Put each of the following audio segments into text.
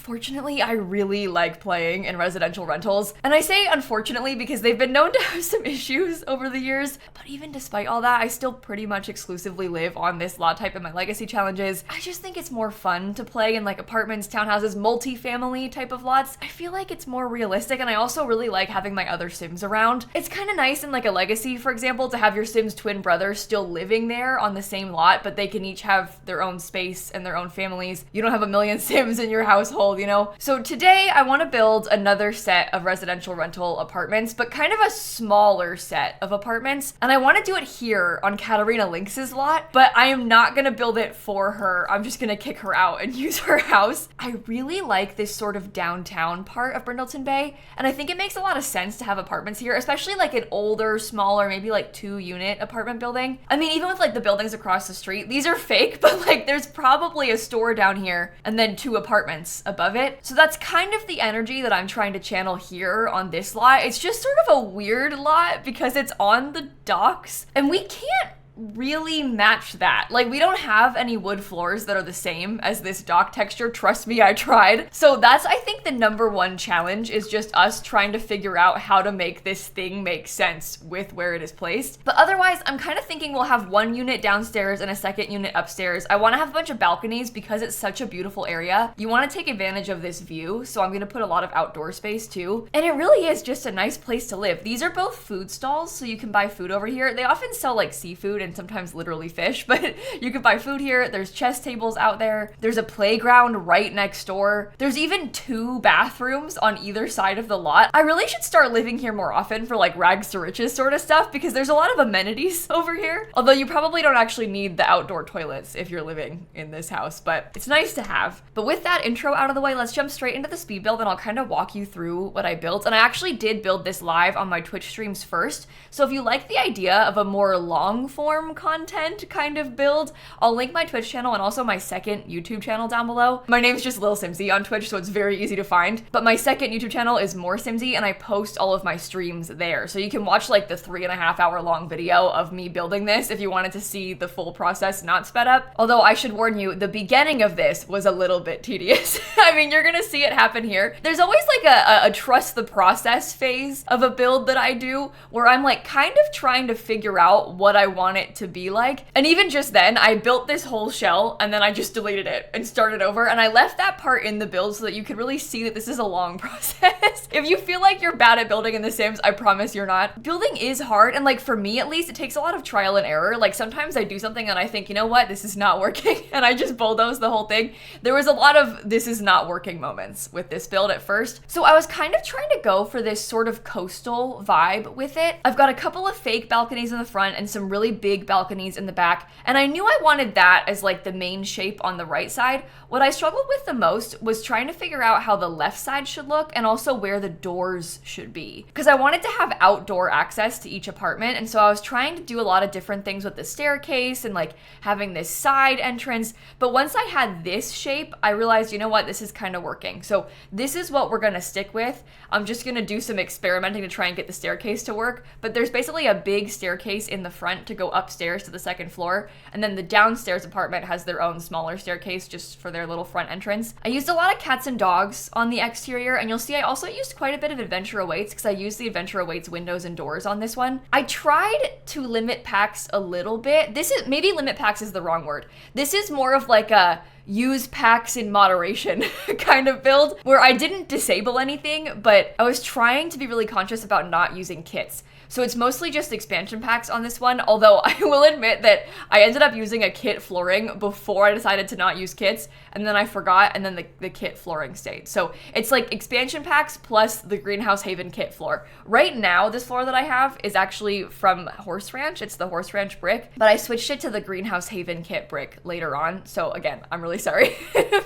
unfortunately, I really like playing in residential rentals. And I say unfortunately because they've been known to have some issues over the years, but even despite all that, I still pretty much exclusively live on this lot type in my legacy challenges. I just think it's more fun to play in like apartments, townhouses, multi-family type of lots. I feel like it's more realistic, and I also really like having my other Sims around. It's kind of nice in like a legacy, for example, to have your Sims twin brothers still living there on the same lot, but they can each have their own space and their own families. You don't have a million Sims in your household, you know? So today I want to build another set of residential rental apartments, but kind of a smaller set of apartments. And I want to do it here on Katarina Lynx's lot, but I am not going to build it for her. I'm just going to kick her out and use her house. I really like this sort of downtown part of Brindleton Bay, and I think it makes a lot of sense to have apartments here, especially like an older, smaller, maybe like 2-unit apartment building. I mean, even with like the buildings across the street, these are fake, but like there's probably a store down here and then 2 apartments above it. So that's kind of the energy that I'm trying to channel here on this lot. It's just sort of a weird lot because it's on the docks and we can't really match that. Like, we don't have any wood floors that are the same as this dock texture. Trust me, I tried. So that's, I think, the #1 challenge is just us trying to figure out how to make this thing make sense with where it is placed. But otherwise, I'm kind of thinking we'll have 1 unit downstairs and a 2nd unit upstairs. I want to have a bunch of balconies because it's such a beautiful area. You want to take advantage of this view, so I'm going to put a lot of outdoor space too. And it really is just a nice place to live. These are both food stalls, so you can buy food over here. They often sell like seafood and sometimes literally fish, but you can buy food here. There's chess tables out there. There's a playground right next door. There's even 2 bathrooms on either side of the lot. I really should start living here more often for like rags to riches sort of stuff because there's a lot of amenities over here. Although you probably don't actually need the outdoor toilets if you're living in this house, but it's nice to have. But with that intro out of the way, let's jump straight into the speed build and I'll kind of walk you through what I built. And I actually did build this live on my Twitch streams first. So if you like the idea of a more long form content kind of build, I'll link my Twitch channel and also my 2nd YouTube channel down below. My name's just lilsimsie on Twitch, so it's very easy to find. But my 2nd YouTube channel is more Simsie, and I post all of my streams there. So you can watch like the 3.5 hour long video of me building this if you wanted to see the full process not sped up. Although I should warn you, the beginning of this was a little bit tedious. I mean, you're gonna see it happen here. There's always like a trust the process phase of a build that I do where I'm like kind of trying to figure out what I want it to be like. And even just then, I built this whole shell and then I just deleted it and started over. And I left that part in the build so that you could really see that this is a long process. If you feel like you're bad at building in The Sims, I promise you're not. Building is hard, and like for me at least, it takes a lot of trial and error. Like sometimes I do something and I think, you know what, this is not working, and I just bulldoze the whole thing. There was a lot of this is not working moments with this build at first. So I was kind of trying to go for this sort of coastal vibe with it. I've got a couple of fake balconies in the front and some really big balconies in the back, and I knew I wanted that as like the main shape on the right side. What I struggled with the most was trying to figure out how the left side should look and also where the doors should be, because I wanted to have outdoor access to each apartment. And so I was trying to do a lot of different things with the staircase and like having this side entrance. But once I had this shape, I realized, you know what, this is kind of working. So this is what we're gonna stick with. I'm just gonna do some experimenting to try and get the staircase to work. But there's basically a big staircase in the front to go upstairs to the 2nd floor. And then the downstairs apartment has their own smaller staircase just for their little front entrance. I used a lot of cats and dogs on the exterior, and you'll see I also used quite a bit of Adventure Awaits because I used the Adventure Awaits windows and doors on this one. I tried to limit packs a little bit. Maybe limit packs is the wrong word. This is more of like a use packs in moderation kind of build where I didn't disable anything, but I was trying to be really conscious about not using kits. So it's mostly just expansion packs on this one, although I will admit that I ended up using a kit flooring before I decided to not use kits, and then I forgot, and then the kit flooring stayed. So it's like expansion packs plus the Greenhouse Haven kit floor. Right now, this floor that I have is actually from Horse Ranch. It's the Horse Ranch brick, but I switched it to the Greenhouse Haven kit brick later on. So again, I'm really sorry,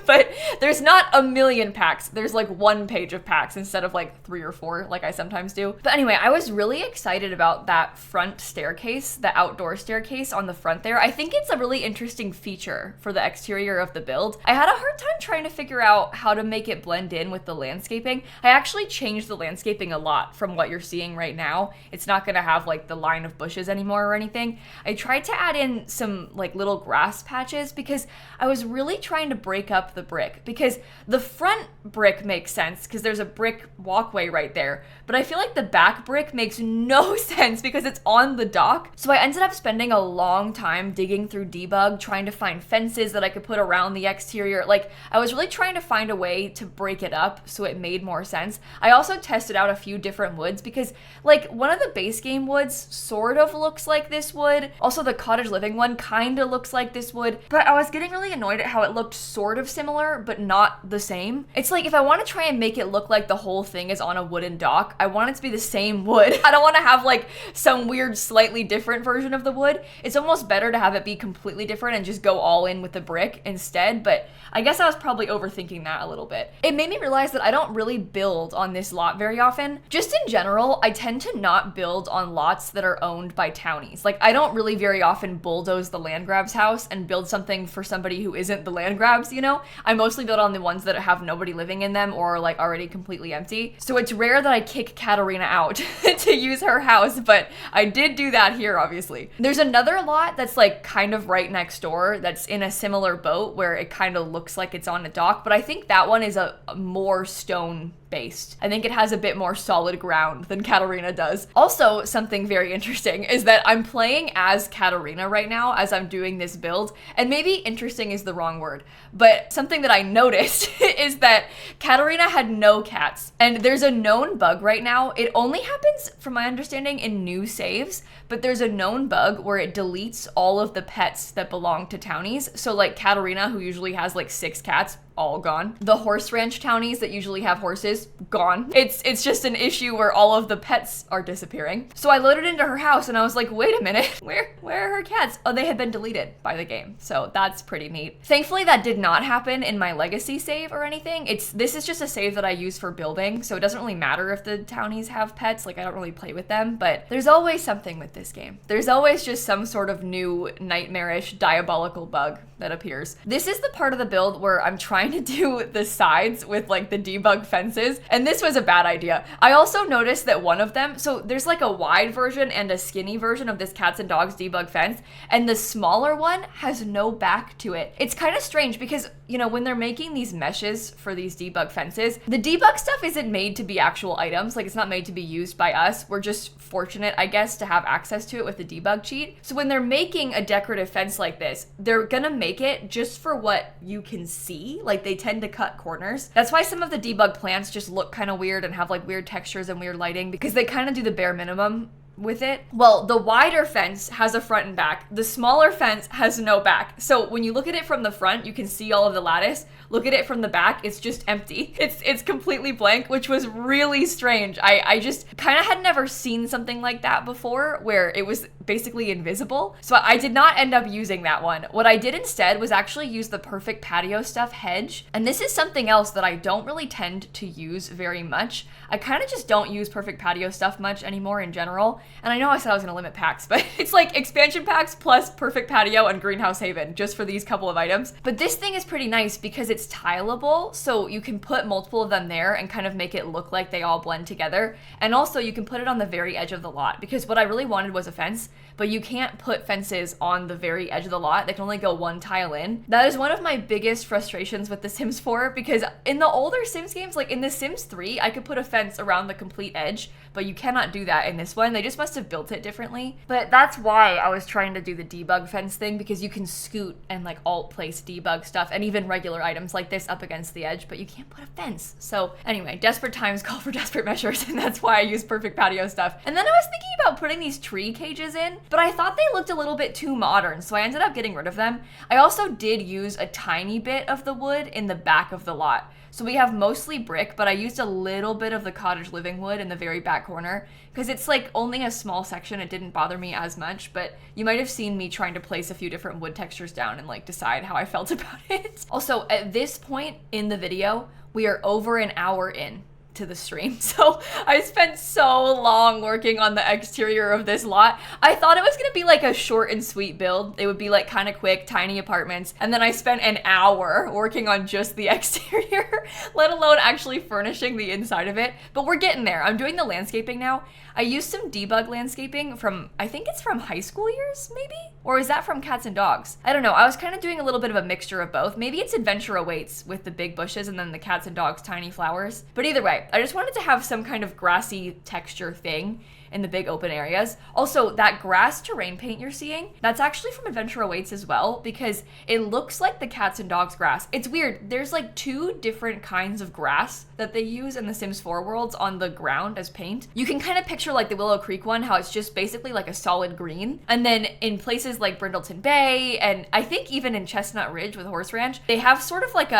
but there's not a million packs. There's like 1 page of packs instead of like 3 or 4 like I sometimes do. But anyway, I was really excited excited about that front staircase, the outdoor staircase on the front there. I think it's a really interesting feature for the exterior of the build. I had a hard time trying to figure out how to make it blend in with the landscaping. I actually changed the landscaping a lot from what you're seeing right now. It's not gonna have like the line of bushes anymore or anything. I tried to add in some like little grass patches because I was really trying to break up the brick, because the front brick makes sense because there's a brick walkway right there, but I feel like the back brick makes no sense because it's on the dock. So I ended up spending a long time digging through debug, trying to find fences that I could put around the exterior. Like, I was really trying to find a way to break it up so it made more sense. I also tested out a few different woods because like one of the base game woods sort of looks like this wood. Also the cottage living one kind of looks like this wood, but I was getting really annoyed at how it looked sort of similar but not the same. It's like if I want to try and make it look like the whole thing is on a wooden dock, I want it to be the same wood. I don't want to have like some weird slightly different version of the wood. It's almost better to have it be completely different and just go all in with the brick instead, but I guess I was probably overthinking that a little bit. It made me realize that I don't really build on this lot very often. Just in general, I tend to not build on lots that are owned by townies. Like, I don't really very often bulldoze the land grabs house and build something for somebody who isn't the land grabs, you know? I mostly build on the ones that have nobody living in them or like already completely empty. So it's rare that I kick Katarina out to use her house, but I did do that here, obviously. There's another lot that's like kind of right next door that's in a similar boat where it kind of looks like it's on a dock, but I think that one is a more stone based. I think it has a bit more solid ground than Katarina does. Also, something very interesting is that I'm playing as Katarina right now as I'm doing this build, and maybe interesting is the wrong word, but something that I noticed is that Katarina had no cats, and there's a known bug right now. It only happens, from my understanding, in new saves, but there's a known bug where it deletes all of the pets that belong to townies. So like Katarina, who usually has like 6 cats, all gone. The horse ranch townies that usually have horses, gone. It's just an issue where all of the pets are disappearing. So I loaded into her house and I was like, wait a minute, where are her cats? Oh, they had been deleted by the game. So that's pretty neat. Thankfully, that did not happen in my legacy save or anything. This is just a save that I use for building, so it doesn't really matter if the townies have pets. Like, I don't really play with them, but there's always something with this game. There's always just some sort of new nightmarish diabolical bug that appears. This is the part of the build where I'm trying to do the sides with like the debug fences, and this was a bad idea. I also noticed that one of them, so there's like a wide version and a skinny version of this cats and dogs debug fence, and the smaller one has no back to it. It's kind of strange because, you know, when they're making these meshes for these debug fences, the debug stuff isn't made to be actual items. Like, it's not made to be used by us. We're just fortunate, I guess, to have access to it with the debug cheat. So when they're making a decorative fence like this, they're gonna make it just for what you can see. Like, they tend to cut corners. That's why some of the debug plants just look kind of weird and have like weird textures and weird lighting, because they kind of do the bare minimum with it. Well, the wider fence has a front and back. The smaller fence has no back. So when you look at it from the front, you can see all of the lattice. Look at it from the back, it's just empty. It's completely blank, which was really strange. I just kind of had never seen something like that before, where it was basically invisible. So I did not end up using that one. What I did instead was actually use the Perfect Patio Stuff hedge. And this is something else that I don't really tend to use very much. I kind of just don't use Perfect Patio Stuff much anymore in general. And I know I said I was gonna limit packs, but it's like expansion packs plus Perfect Patio and Greenhouse Haven just for these couple of items. But this thing is pretty nice because it's tileable, so you can put multiple of them there and kind of make it look like they all blend together. And also you can put it on the very edge of the lot, because what I really wanted was a fence, but you can't put fences on the very edge of the lot. They can only go one tile in. That is one of my biggest frustrations with The Sims 4, because in the older Sims games, like in The Sims 3, I could put a fence around the complete edge, but you cannot do that in this one. They just must have built it differently. But that's why I was trying to do the debug fence thing, because you can scoot and like alt place debug stuff and even regular items like this up against the edge, but you can't put a fence. So anyway, desperate times call for desperate measures, and that's why I use Perfect Patio Stuff. And then I was thinking about putting these tree cages in, but I thought they looked a little bit too modern, so I ended up getting rid of them. I also did use a tiny bit of the wood in the back of the lot. So we have mostly brick, but I used a little bit of the cottage living wood in the very back corner, because it's like only a small section. It didn't bother me as much, but you might have seen me trying to place a few different wood textures down and like decide how I felt about it. Also, at this point in the video, we are over an hour in to the stream. So I spent so long working on the exterior of this lot. I thought it was gonna be like a short and sweet build. It would be like kind of quick, tiny apartments. And then I spent an hour working on just the exterior, let alone actually furnishing the inside of it. But we're getting there. I'm doing the landscaping now. I used some debug landscaping from, I think it's from high school years, maybe? Or is that from cats and dogs? I don't know. I was kind of doing a little bit of a mixture of both. Maybe it's Adventure Awaits with the big bushes and then the cats and dogs tiny flowers. But either way, I just wanted to have some kind of grassy texture thing in the big open areas. Also, that grass terrain paint you're seeing, that's actually from Adventure Awaits as well, because it looks like the cats and dogs grass. It's weird. There's like 2 different kinds of grass that they use in the Sims 4 worlds on the ground as paint. You can kind of picture like the Willow Creek one, how it's just basically like a solid green. And then in places like Brindleton Bay, and I think even in Chestnut Ridge with Horse Ranch, they have sort of like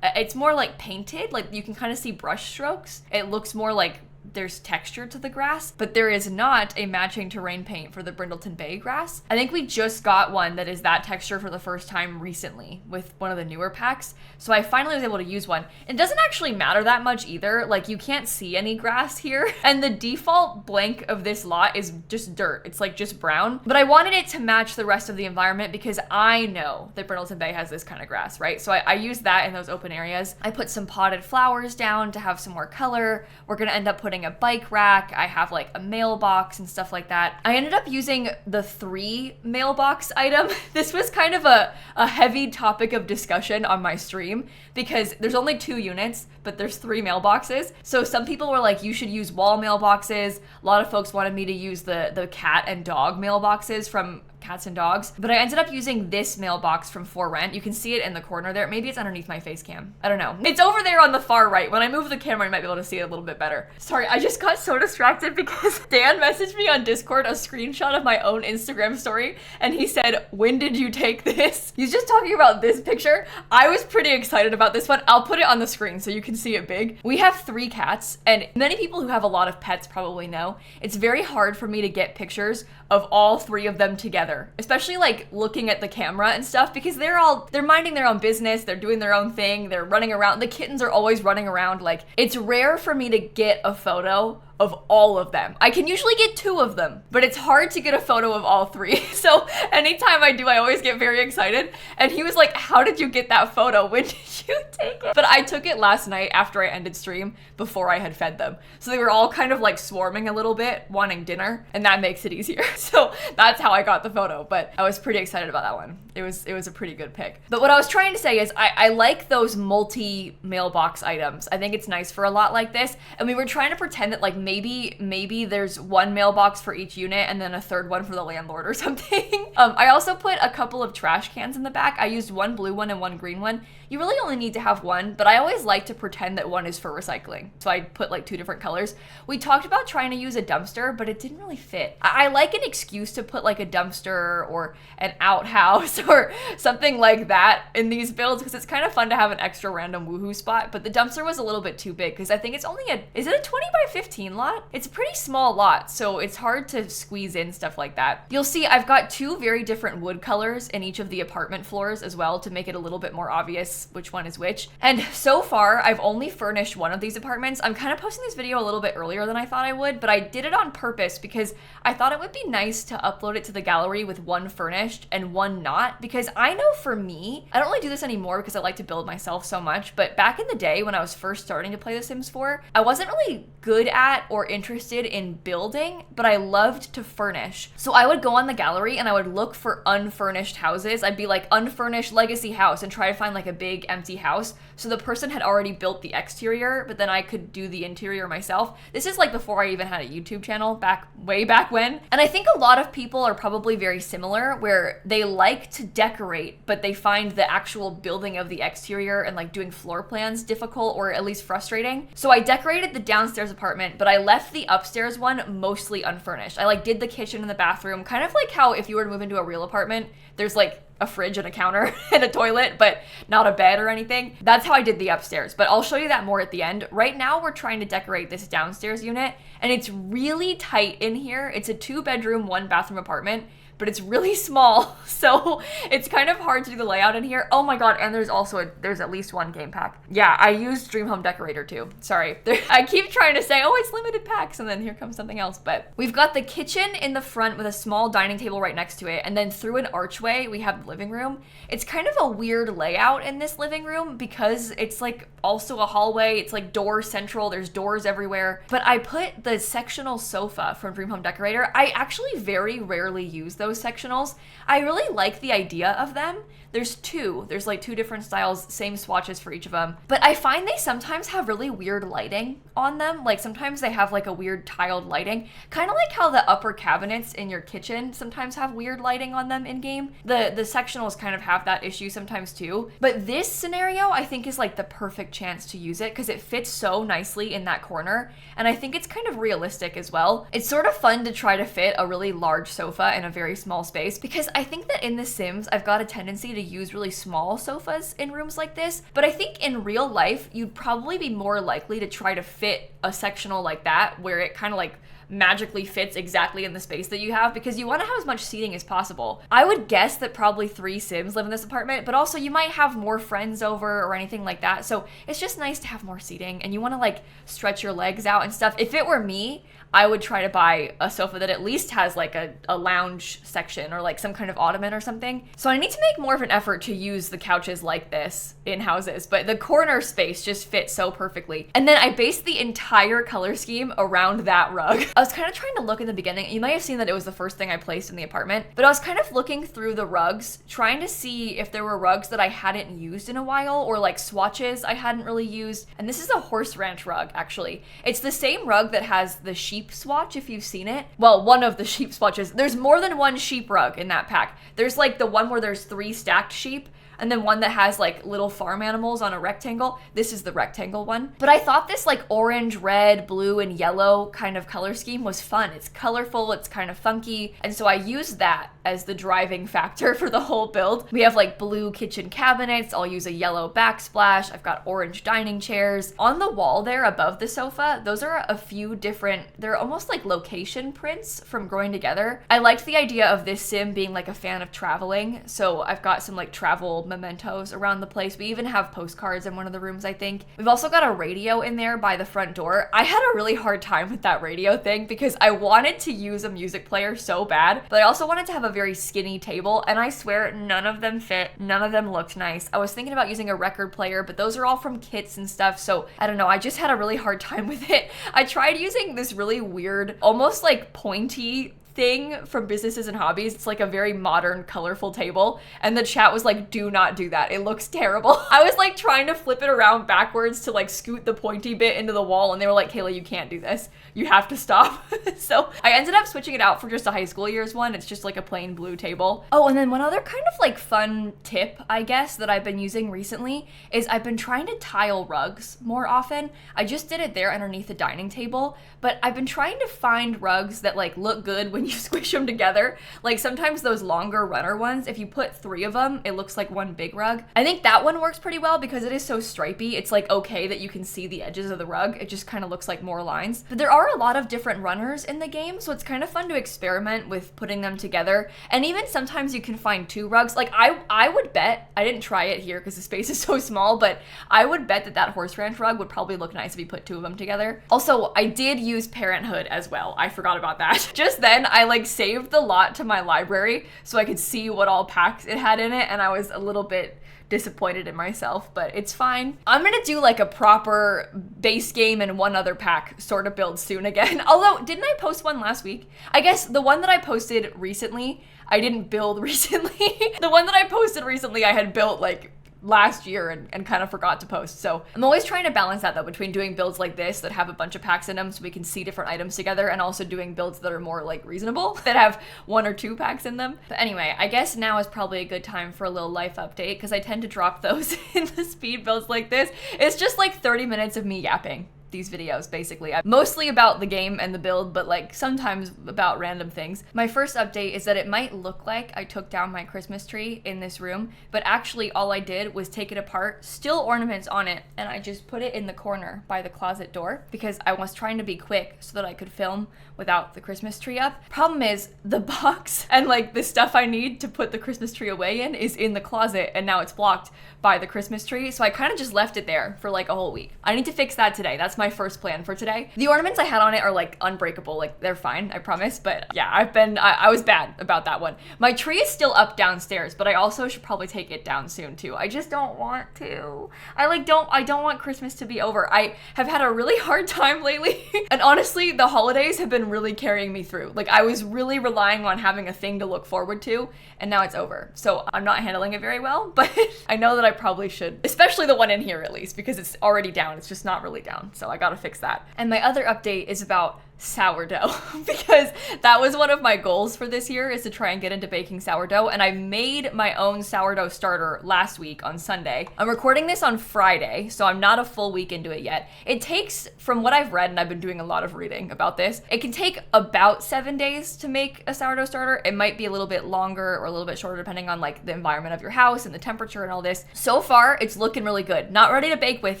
it's more like painted, like you can kind of see brush strokes. It looks more like there's texture to the grass, but there is not a matching terrain paint for the Brindleton Bay grass. I think we just got one that is that texture for the first time recently with one of the newer packs. So I finally was able to use one. It doesn't actually matter that much either. Like you can't see any grass here. And the default blank of this lot is just dirt. It's like just brown, but I wanted it to match the rest of the environment because I know that Brindleton Bay has this kind of grass, right? So I used that in those open areas. I put some potted flowers down to have some more color. We're gonna end up putting a bike rack. I have like a mailbox and stuff like that. I ended up using the 3 mailbox item. This was kind of a heavy topic of discussion on my stream because there's only 2 units, but there's 3 mailboxes. So some people were like, you should use wall mailboxes. A lot of folks wanted me to use the cat and dog mailboxes from Cats and Dogs, but I ended up using this mailbox from For Rent. You can see it in the corner there. Maybe it's underneath my face cam. I don't know. It's over there on the far right. When I move the camera, you might be able to see it a little bit better. Sorry, I just got so distracted because Dan messaged me on Discord a screenshot of my own Instagram story, and he said, when did you take this? He's just talking about this picture. I was pretty excited about this one. I'll put it on the screen so you can see it big. We have 3 cats, and many people who have a lot of pets probably know it's very hard for me to get pictures of all 3 of them together, especially like looking at the camera and stuff, because they're minding their own business, they're doing their own thing, they're running around. The kittens are always running around. Like, it's rare for me to get a photo of all of them. I can usually get 2 of them, but it's hard to get a photo of all 3. So anytime I do, I always get very excited. And he was like, how did you get that photo? When did you take it? But I took it last night after I ended stream before I had fed them. So they were all kind of like swarming a little bit, wanting dinner, and that makes it easier. So that's how I got the photo, but I was pretty excited about that one. It was a pretty good pick. But what I was trying to say is I like those multi mailbox items. I think it's nice for a lot like this. And we were trying to pretend that like maybe there's 1 mailbox for each unit and then a 3rd one for the landlord or something. I also put a couple of trash cans in the back. I used 1 blue one and 1 green one. You really only need to have 1, but I always like to pretend that 1 is for recycling. So I put like 2 different colors. We talked about trying to use a dumpster, but it didn't really fit. I like an excuse to put like a dumpster or an outhouse or something like that in these builds because it's kind of fun to have an extra random woohoo spot, but the dumpster was a little bit too big because I think it's only is it a 20 by 15 lot? It's a pretty small lot, so it's hard to squeeze in stuff like that. You'll see I've got 2 very different wood colors in each of the apartment floors as well to make it a little bit more obvious which one is which. And so far, I've only furnished 1 of these apartments. I'm kind of posting this video a little bit earlier than I thought I would, but I did it on purpose because I thought it would be nice to upload it to the gallery with 1 furnished and 1 not, because I know for me, I don't really do this anymore because I like to build myself so much, but back in the day when I was first starting to play The Sims 4, I wasn't really good at or interested in building, but I loved to furnish. So I would go on the gallery and I would look for unfurnished houses. I'd be like, unfurnished legacy house, and try to find like a big empty house. So the person had already built the exterior, but then I could do the interior myself. This is like before I even had a YouTube channel, way back when. And I think a lot of people are probably very similar, where they like to decorate, but they find the actual building of the exterior and like doing floor plans difficult or at least frustrating. So I decorated the downstairs apartment, but I left the upstairs one mostly unfurnished. I like did the kitchen and the bathroom, kind of like how if you were to move into a real apartment, there's like a fridge and a counter and a toilet, but not a bed or anything. That's how I did the upstairs, but I'll show you that more at the end. Right now, we're trying to decorate this downstairs unit, and it's really tight in here. It's a 2-bedroom, 1-bathroom apartment, but it's really small, so it's kind of hard to do the layout in here. Oh my god, and there's also there's at least one game pack. Yeah, I used Dream Home Decorator too. Sorry. I keep trying to say, oh, it's limited packs, and then here comes something else, but we've got the kitchen in the front with a small dining table right next to it, and then through an archway, we have the living room. It's kind of a weird layout in this living room because it's like also a hallway. It's like door central. There's doors everywhere. But I put the sectional sofa from Dream Home Decorator. I actually very rarely use those sectionals. I really like the idea of them. There's two. There's like two different styles, same swatches for each of them. But I find they sometimes have really weird lighting on them. Like sometimes they have like a weird tiled lighting. Kind of like how the upper cabinets in your kitchen sometimes have weird lighting on them in game. The sectionals kind of have that issue sometimes too. But this scenario I think is like the perfect chance to use it because it fits so nicely in that corner. And I think it's kind of realistic as well. It's sort of fun to try to fit a really large sofa in a very small space because I think that in The Sims, I've got a tendency to use really small sofas in rooms like this. But I think in real life, you'd probably be more likely to try to fit a sectional like that where it kind of like magically fits exactly in the space that you have because you want to have as much seating as possible. I would guess that probably 3 Sims live in this apartment, but also you might have more friends over or anything like that. So it's just nice to have more seating and you want to like stretch your legs out and stuff. If it were me, I would try to buy a sofa that at least has like a lounge section or like some kind of ottoman or something. So I need to make more of an effort to use the couches like this in houses, but the corner space just fits so perfectly. And then I based the entire color scheme around that rug. I was kind of trying to look in the beginning. You might have seen that it was the first thing I placed in the apartment, but I was kind of looking through the rugs, trying to see if there were rugs that I hadn't used in a while or like swatches I hadn't really used. And this is a horse ranch rug, actually. It's the same rug that has the sheep swatch, if you've seen it. Well, one of the sheep swatches. There's more than one sheep rug in that pack. There's like the one where there's 3 stacked sheep, and then one that has like little farm animals on a rectangle. This is the rectangle one. But I thought this like orange, red, blue, and yellow kind of color scheme was fun. It's colorful, it's kind of funky. And so I used that as the driving factor for the whole build. We have like blue kitchen cabinets. I'll use a yellow backsplash. I've got orange dining chairs. On the wall there above the sofa, those are a few different, they're almost like location prints from Growing Together. I liked the idea of this sim being like a fan of traveling. So I've got some like travel mementos around the place. We even have postcards in one of the rooms, I think. We've also got a radio in there by the front door. I had a really hard time with that radio thing because I wanted to use a music player so bad, but I also wanted to have a very skinny table, and I swear none of them fit. None of them looked nice. I was thinking about using a record player, but those are all from kits and stuff, so I don't know. I just had a really hard time with it. I tried using this really weird, almost like pointy thing from Businesses and Hobbies. It's like a very modern, colorful table. And the chat was like, do not do that. It looks terrible. I was like trying to flip it around backwards to like scoot the pointy bit into the wall. And they were like, Kayla, you can't do this. You have to stop. So I ended up switching it out for just a high school years one. It's just like a plain blue table. Oh, and then one other kind of like fun tip, I guess, that I've been using recently is I've been trying to tile rugs more often. I just did it there underneath the dining table, but I've been trying to find rugs that like look good when you squish them together. Like sometimes those longer runner ones, if you put 3 of them, it looks like one big rug. I think that one works pretty well because it is so stripy. It's like okay that you can see the edges of the rug. It just kind of looks like more lines. But there are a lot of different runners in the game, so it's kind of fun to experiment with putting them together. And even sometimes you can find 2 rugs. Like I would bet, I didn't try it here because the space is so small, but I would bet that that horse ranch rug would probably look nice if you put 2 of them together. Also, I did use Parenthood as well. I forgot about that. Just then, I like saved the lot to my library so I could see what all packs it had in it, and I was a little bit disappointed in myself, but it's fine. I'm gonna do like a proper base game and one other pack sort of build soon again. Although, didn't I post one last week? I guess the one that I posted recently, I didn't build recently. The one that I posted recently, I had built like last year and kind of forgot to post. So I'm always trying to balance that though, between doing builds like this that have a bunch of packs in them so we can see different items together, and also doing builds that are more like reasonable that have 1 or 2 packs in them. But anyway, I guess now is probably a good time for a little life update because I tend to drop those in the speed builds like this. It's just like 30 minutes of me yapping. these videos, basically. I'm mostly about the game and the build, but like sometimes about random things. My first update is that it might look like I took down my Christmas tree in this room, but actually all I did was take it apart, still ornaments on it, and I just put it in the corner by the closet door because I was trying to be quick so that I could film without the Christmas tree up. Problem is, the box and like the stuff I need to put the Christmas tree away in is in the closet, and now it's blocked by the Christmas tree, so I kind of just left it there for like a whole week. I need to fix that today. That's my first plan for today. The ornaments I had on it are like unbreakable, like they're fine, I promise, but yeah, I was bad about that one. My tree is still up downstairs, but I also should probably take it down soon too. I just don't want to. I don't want Christmas to be over. I have had a really hard time lately, and honestly, the holidays have been really carrying me through. Like I was really relying on having a thing to look forward to, and now it's over. So I'm not handling it very well, but I know that I probably should, especially the one in here at least, because it's already down. It's just not really down, so I gotta fix that. And my other update is about sourdough because that was one of my goals for this year, is to try and get into baking sourdough, and I made my own sourdough starter last week on Sunday. I'm recording this on Friday, so I'm not a full week into it yet. It takes, from what I've read, and I've been doing a lot of reading about this, it can take about 7 days to make a sourdough starter. It might be a little bit longer or a little bit shorter depending on like the environment of your house and the temperature and all this. So far, it's looking really good. Not ready to bake with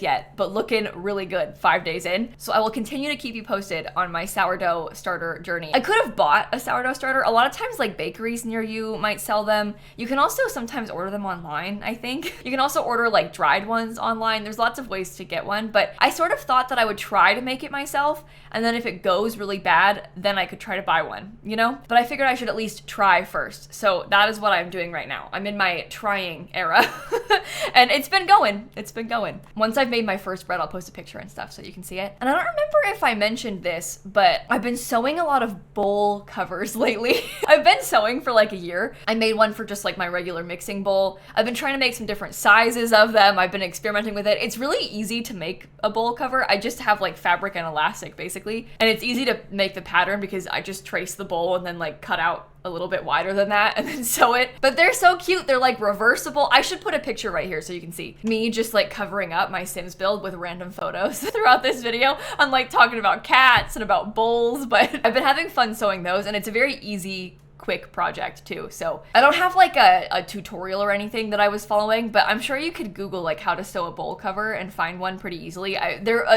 yet, but looking really good 5 days in. So I will continue to keep you posted on my sourdough starter journey. I could have bought a sourdough starter. A lot of times like bakeries near you might sell them. You can also sometimes order them online, I think. You can also order like dried ones online. There's lots of ways to get one, but I sort of thought that I would try to make it myself, and then if it goes really bad, then I could try to buy one, you know? But I figured I should at least try first. So that is what I'm doing right now. I'm in my trying era and it's been going. It's been going. Once I've made my first bread, I'll post a picture and stuff so you can see it. And I don't remember if I mentioned this, but I've been sewing a lot of bowl covers lately. I've been sewing for like a year. I made one for just like my regular mixing bowl. I've been trying to make some different sizes of them. I've been experimenting with it. It's really easy to make a bowl cover. I just have like fabric and elastic basically. And it's easy to make the pattern because I just trace the bowl and then like cut out a little bit wider than that and then sew it. But they're so cute. They're like reversible. I should put a picture right here so you can see me just like covering up my Sims build with random photos throughout this video. I'm like talking about cats and about bowls, but I've been having fun sewing those, and it's a very easy, quick project too. So I don't have like a tutorial or anything that I was following, but I'm sure you could Google like how to sew a bowl cover and find one pretty easily.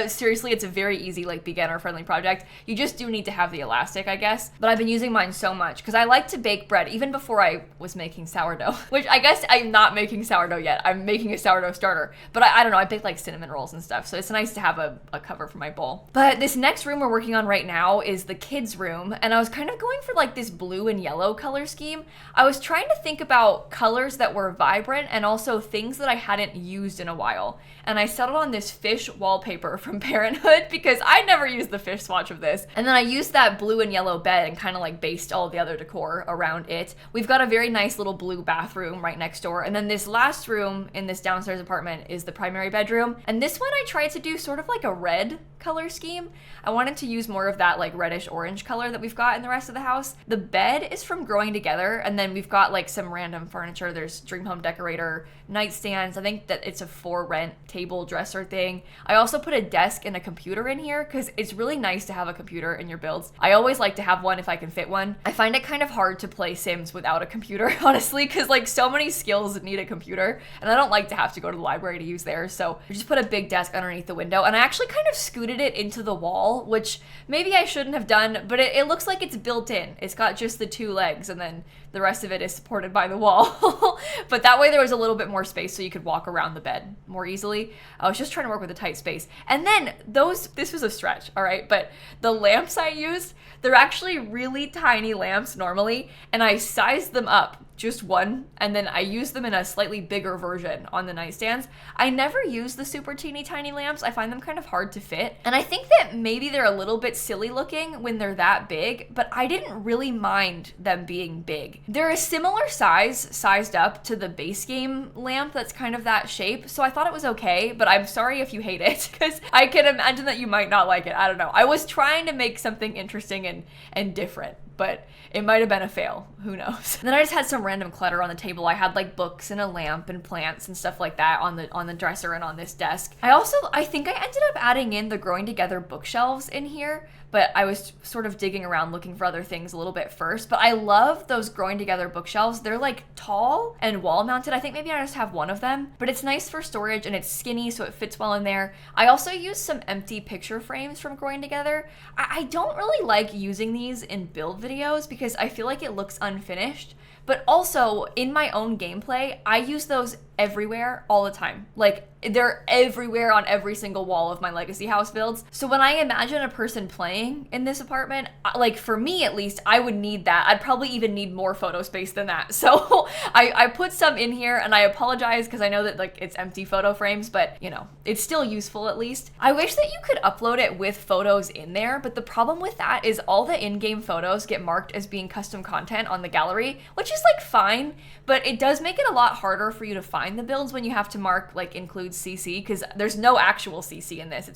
Seriously, it's a very easy, like beginner friendly project. You just do need to have the elastic, I guess. But I've been using mine so much because I like to bake bread even before I was making sourdough, which I guess I'm not making sourdough yet. I'm making a sourdough starter, but I don't know. I bake like cinnamon rolls and stuff. So it's nice to have a cover for my bowl. But this next room we're working on right now is the kids' room. And I was kind of going for like this blue and yellow color scheme. I was trying to think about colors that were vibrant and also things that I hadn't used in a while. And I settled on this fish wallpaper from Parenthood because I never used the fish swatch of this. And then I used that blue and yellow bed and kind of like based all the other decor around it. We've got a very nice little blue bathroom right next door. And then this last room in this downstairs apartment is the primary bedroom. And this one I tried to do sort of like a red color scheme. I wanted to use more of that like reddish orange color that we've got in the rest of the house. The bed is from Growing Together, and then we've got like some random furniture. There's Dream Home Decorator, nightstands. I think that it's a for rent table dresser thing. I also put a desk and a computer in here because it's really nice to have a computer in your builds. I always like to have one if I can fit one. I find it kind of hard to play Sims without a computer, honestly, because like so many skills need a computer, and I don't like to have to go to the library to use theirs. So I just put a big desk underneath the window, and I actually kind of scooted it into the wall, which maybe I shouldn't have done, but it looks like it's built in. It's got just the two legs, and then the rest of it is supported by the wall. But that way there was a little bit more space so you could walk around the bed more easily. I was just trying to work with a tight space. And then this was a stretch, all right? But the lamps I used, they're actually really tiny lamps normally, and I sized them up just one, and then I used them in a slightly bigger version on the nightstands. I never use the super teeny tiny lamps. I find them kind of hard to fit, and I think that maybe they're a little bit silly looking when they're that big, but I didn't really mind them being big. They're a similar size, sized up to the base game lamp that's kind of that shape, so I thought it was okay, but I'm sorry if you hate it, because I can imagine that you might not like it. I don't know. I was trying to make something interesting and different, but it might have been a fail. Who knows? And then I just had some random clutter on the table. I had like books and a lamp and plants and stuff like that on the dresser and on this desk. I think I ended up adding in the growing together bookshelves in here, but I was sort of digging around looking for other things a little bit first. But I love those growing together bookshelves. They're like tall and wall mounted. I think maybe I just have one of them, but it's nice for storage and it's skinny, so it fits well in there. I also used some empty picture frames from growing together. I don't really like using these in build videos because I feel like it looks unfinished. But also in my own gameplay, I use those everywhere all the time. Like they're everywhere on every single wall of my legacy house builds. So when I imagine a person playing in this apartment, like for me at least, I would need that. I'd probably even need more photo space than that. So I put some in here, and I apologize because I know that like it's empty photo frames, but you know, it's still useful at least. I wish that you could upload it with photos in there, but the problem with that is all the in-game photos get marked as being custom content on the gallery, which is like fine, but it does make it a lot harder for you to find the builds when you have to mark like include CC, because there's no actual CC in this.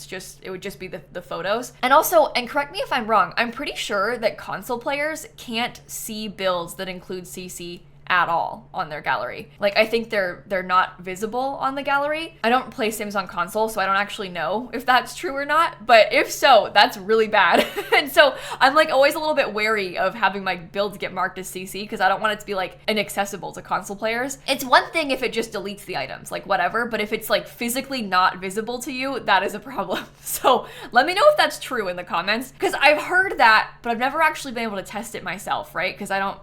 It would just be the photos. And also, and correct me if I'm wrong, I'm pretty sure that console players can't see builds that include CC at all on their gallery. Like I think they're not visible on the gallery. I don't play Sims on console, so I don't actually know if that's true or not, but if so, that's really bad. And so I'm like always a little bit wary of having my builds get marked as CC because I don't want it to be like inaccessible to console players. It's one thing if it just deletes the items, like whatever, but if it's like physically not visible to you, that is a problem. So let me know if that's true in the comments, because I've heard that, but I've never actually been able to test it myself, right? Because I don't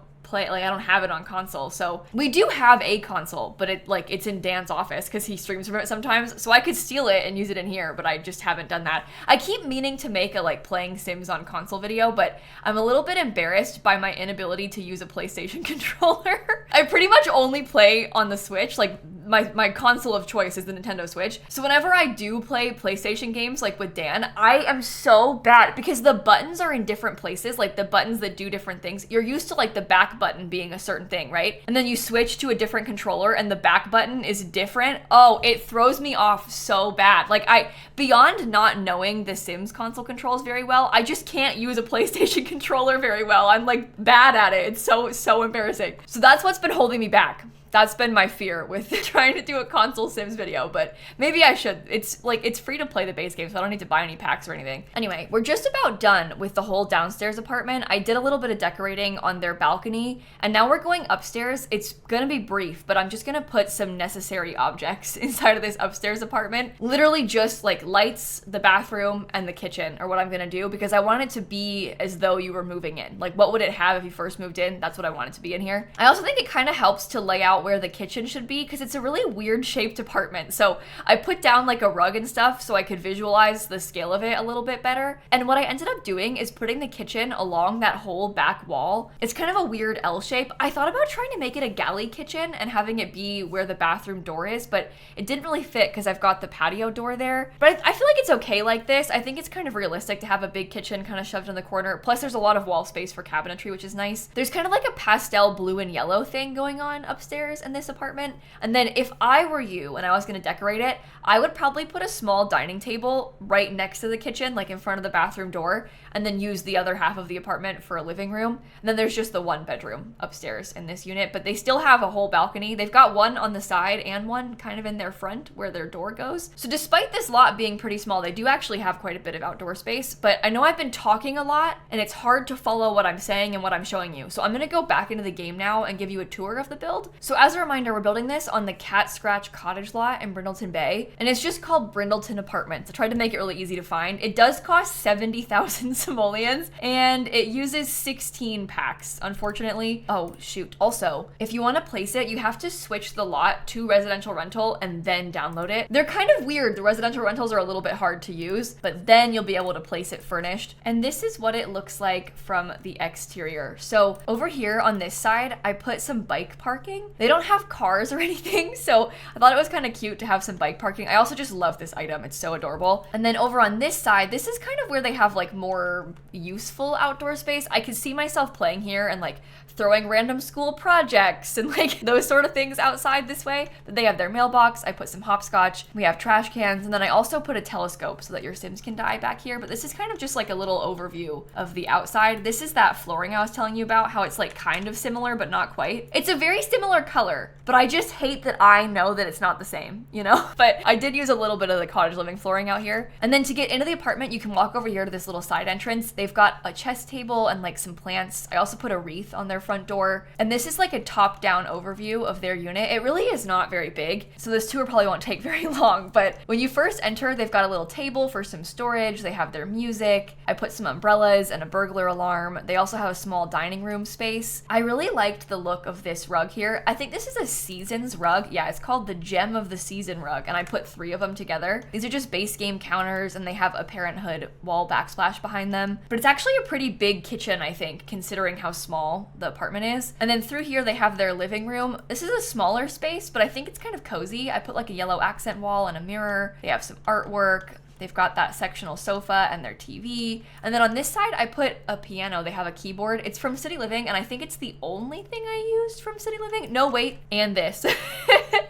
have it on console. So we do have a console, but it's in Dan's office because he streams from it sometimes. So I could steal it and use it in here, but I just haven't done that. I keep meaning to make a like playing Sims on console video, but I'm a little bit embarrassed by my inability to use a PlayStation controller. I pretty much only play on the Switch. Like my console of choice is the Nintendo Switch. So whenever I do play PlayStation games like with Dan, I am so bad because the buttons are in different places, like the buttons that do different things. You're used to like the back button being a certain thing, right? And then you switch to a different controller and the back button is different. Oh, it throws me off so bad. Like beyond not knowing the Sims console controls very well, I just can't use a PlayStation controller very well. I'm like bad at it. It's so embarrassing. So that's what's been holding me back. That's been my fear with trying to do a console Sims video, but maybe I should. It's free to play the base game, so I don't need to buy any packs or anything. Anyway, we're just about done with the whole downstairs apartment. I did a little bit of decorating on their balcony, and now we're going upstairs. It's gonna be brief, but I'm just gonna put some necessary objects inside of this upstairs apartment. Literally just like lights, the bathroom, and the kitchen are what I'm gonna do because I want it to be as though you were moving in. Like what would it have if you first moved in? That's what I want it to be in here. I also think it kind of helps to lay out where the kitchen should be because it's a really weird shaped apartment. So I put down like a rug and stuff so I could visualize the scale of it a little bit better. And what I ended up doing is putting the kitchen along that whole back wall. It's kind of a weird L shape. I thought about trying to make it a galley kitchen and having it be where the bathroom door is, but it didn't really fit because I've got the patio door there. But I feel like it's okay like this. I think it's kind of realistic to have a big kitchen kind of shoved in the corner. Plus there's a lot of wall space for cabinetry, which is nice. There's kind of like a pastel blue and yellow thing going on upstairs in this apartment. And then if I were you and I was going to decorate it, I would probably put a small dining table right next to the kitchen, like in front of the bathroom door, and then use the other half of the apartment for a living room. And then there's just the one bedroom upstairs in this unit, but they still have a whole balcony. They've got one on the side and one kind of in their front where their door goes. So despite this lot being pretty small, they do actually have quite a bit of outdoor space, but I know I've been talking a lot and it's hard to follow what I'm saying and what I'm showing you. So I'm going to go back into the game now and give you a tour of the build. So as a reminder, we're building this on the Cat Scratch cottage lot in Brindleton Bay, and it's just called Brindleton Apartments. I tried to make it really easy to find. It does cost 70,000 simoleons, and it uses 16 packs, unfortunately. Oh, shoot. Also, if you want to place it, you have to switch the lot to residential rental and then download it. They're kind of weird. The residential rentals are a little bit hard to use, but then you'll be able to place it furnished. And this is what it looks like from the exterior. So over here on this side, I put some bike parking. They don't have cars or anything, so I thought it was kind of cute to have some bike parking. I also just love this item. It's so adorable. And then over on this side, this is kind of where they have like more useful outdoor space. I could see myself playing here and like throwing random school projects and like those sort of things outside this way. But they have their mailbox. I put some hopscotch. We have trash cans. And then I also put a telescope so that your Sims can die back here. But this is kind of just like a little overview of the outside. This is that flooring I was telling you about, how it's like kind of similar, but not quite. It's a very similar color, but I just hate that I know that it's not the same, you know? But I did use a little bit of the cottage living flooring out here. And then to get into the apartment, you can walk over here to this little side entrance. They've got a chess table and like some plants. I also put a wreath on their front door. And this is like a top-down overview of their unit. It really is not very big, so this tour probably won't take very long. But when you first enter, they've got a little table for some storage. They have their music. I put some umbrellas and a burglar alarm. They also have a small dining room space. I really liked the look of this rug here. I think this is a Seasons rug. Yeah, it's called the Gem of the Season rug, and I put 3 of them together. These are just base game counters, and they have a Parenthood wall backsplash behind them. But it's actually a pretty big kitchen, I think, considering how small the apartment is. And then through here, they have their living room. This is a smaller space, but I think it's kind of cozy. I put like a yellow accent wall and a mirror. They have some artwork. They've got that sectional sofa and their TV. And then on this side, I put a piano. They have a keyboard. It's from City Living, and I think it's the only thing I used from City Living. No, wait, and this.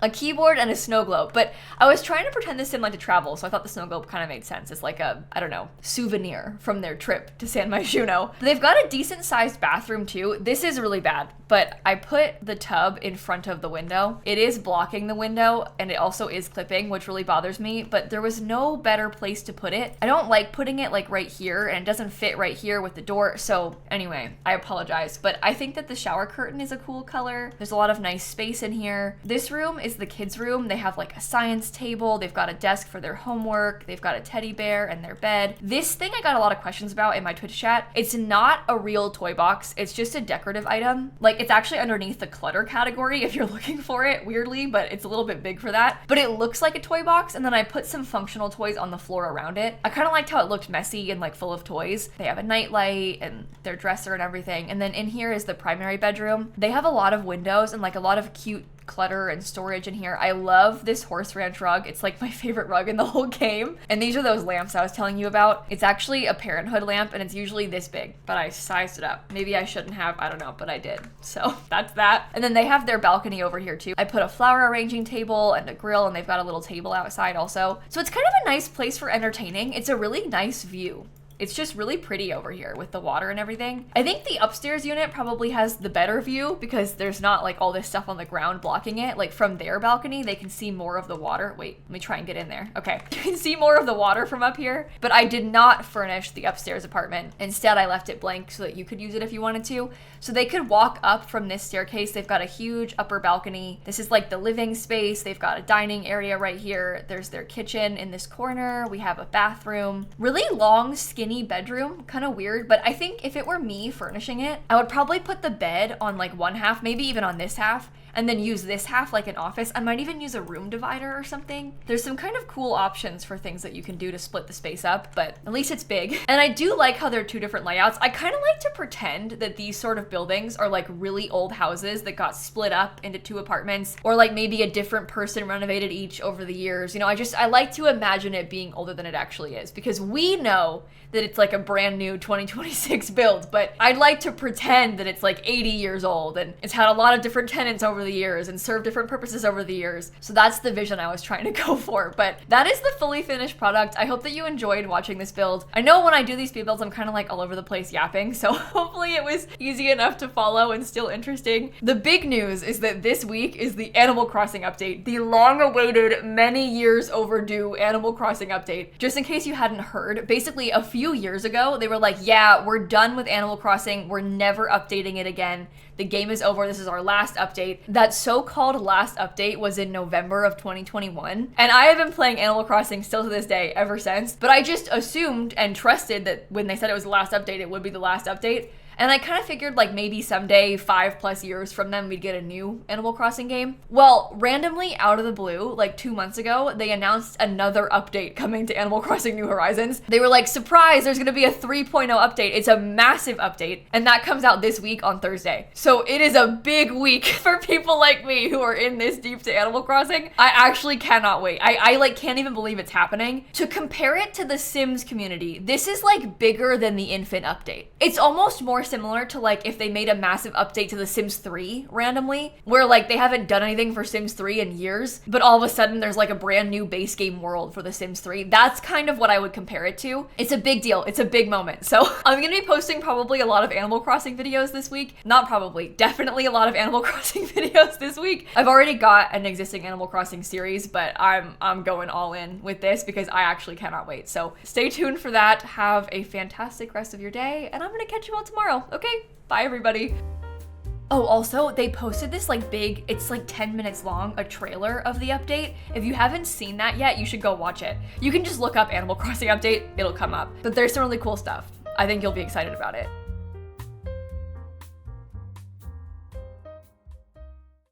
A keyboard and a snow globe. But I was trying to pretend this Sim liked to travel, so I thought the snow globe kind of made sense. It's like a, I don't know, souvenir from their trip to San Myshuno. They've got a decent sized bathroom too. This is really bad, but I put the tub in front of the window. It is blocking the window, and it also is clipping, which really bothers me, but there was no better place to put it. I don't like putting it like right here, and it doesn't fit right here with the door. So anyway, I apologize, but I think that the shower curtain is a cool color. There's a lot of nice space in here. This room is the kids' room. They have like a science table. They've got a desk for their homework. They've got a teddy bear and their bed. This thing I got a lot of questions about in my Twitch chat. It's not a real toy box. It's just a decorative item. Like, it's actually underneath the clutter category if you're looking for it, weirdly, but it's a little bit big for that. But it looks like a toy box, and then I put some functional toys on the floor around it. I kind of liked how it looked messy and like full of toys. They have a nightlight and their dresser and everything. And then in here is the primary bedroom. They have a lot of windows and like a lot of cute clutter and storage in here. I love this horse ranch rug. It's like my favorite rug in the whole game. And these are those lamps I was telling you about. It's actually a Parenthood lamp, and it's usually this big, but I sized it up. Maybe I shouldn't have, I don't know, but I did. So that's that. And then they have their balcony over here too. I put a flower arranging table and a grill, and they've got a little table outside also. So it's kind of a nice place for entertaining. It's a really nice view. It's just really pretty over here with the water and everything. I think the upstairs unit probably has the better view because there's not like all this stuff on the ground blocking it. Like from their balcony, they can see more of the water. Wait, let me try and get in there. Okay, you can see more of the water from up here, but I did not furnish the upstairs apartment. Instead, I left it blank so that you could use it if you wanted to. So they could walk up from this staircase. They've got a huge upper balcony. This is like the living space. They've got a dining area right here. There's their kitchen in this corner. We have a bathroom. Really long, skinny bedroom. Kind of weird, but I think if it were me furnishing it, I would probably put the bed on like one half, maybe even on this half, and then use this half like an office. I might even use a room divider or something. There's some kind of cool options for things that you can do to split the space up, but at least it's big. And I do like how they're 2 different layouts. I kind of like to pretend that these sort of buildings are like really old houses that got split up into 2 apartments, or like maybe a different person renovated each over the years. You know, I like to imagine it being older than it actually is, because we know that it's like a brand new 2026 build, but I'd like to pretend that it's like 80 years old and it's had a lot of different tenants over the years and served different purposes over the years. So that's the vision I was trying to go for, but that is the fully finished product. I hope that you enjoyed watching this build. I know when I do these speed builds, I'm kind of like all over the place yapping, so hopefully it was easy enough to follow and still interesting. The big news is that this week is the Animal Crossing update, the long-awaited, many years overdue Animal Crossing update. Just in case you hadn't heard, basically a few years ago, they were like, yeah, we're done with Animal Crossing. We're never updating it again. The game is over. This is our last update. That so-called last update was in November of 2021. And I have been playing Animal Crossing still to this day ever since. But I just assumed and trusted that when they said it was the last update, it would be the last update. And I kind of figured like maybe someday, 5+ years from then, we'd get a new Animal Crossing game. Well, randomly out of the blue, like 2 months ago, they announced another update coming to Animal Crossing New Horizons. They were like, surprise, there's gonna be a 3.0 update. It's a massive update, and that comes out this week on Thursday. So it is a big week for people like me who are in this deep to Animal Crossing. I actually cannot wait. I like can't even believe it's happening. To compare it to the Sims community, this is like bigger than the Infant update. It's almost more similar to like if they made a massive update to the Sims 3 randomly, where like they haven't done anything for Sims 3 in years, but all of a sudden there's like a brand new base game world for the Sims 3. That's kind of what I would compare it to. It's a big deal. It's a big moment. So I'm gonna be posting probably a lot of Animal Crossing videos this week. Not probably, definitely a lot of Animal Crossing videos this week. I've already got an existing Animal Crossing series, but I'm going all in with this because I actually cannot wait. So stay tuned for that. Have a fantastic rest of your day, and I'm gonna catch you all tomorrow. Okay, bye everybody. Oh, also, they posted this like big, it's like 10 minutes long, a trailer of the update. If you haven't seen that yet, you should go watch it. You can just look up Animal Crossing update, it'll come up. But there's some really cool stuff. I think you'll be excited about it.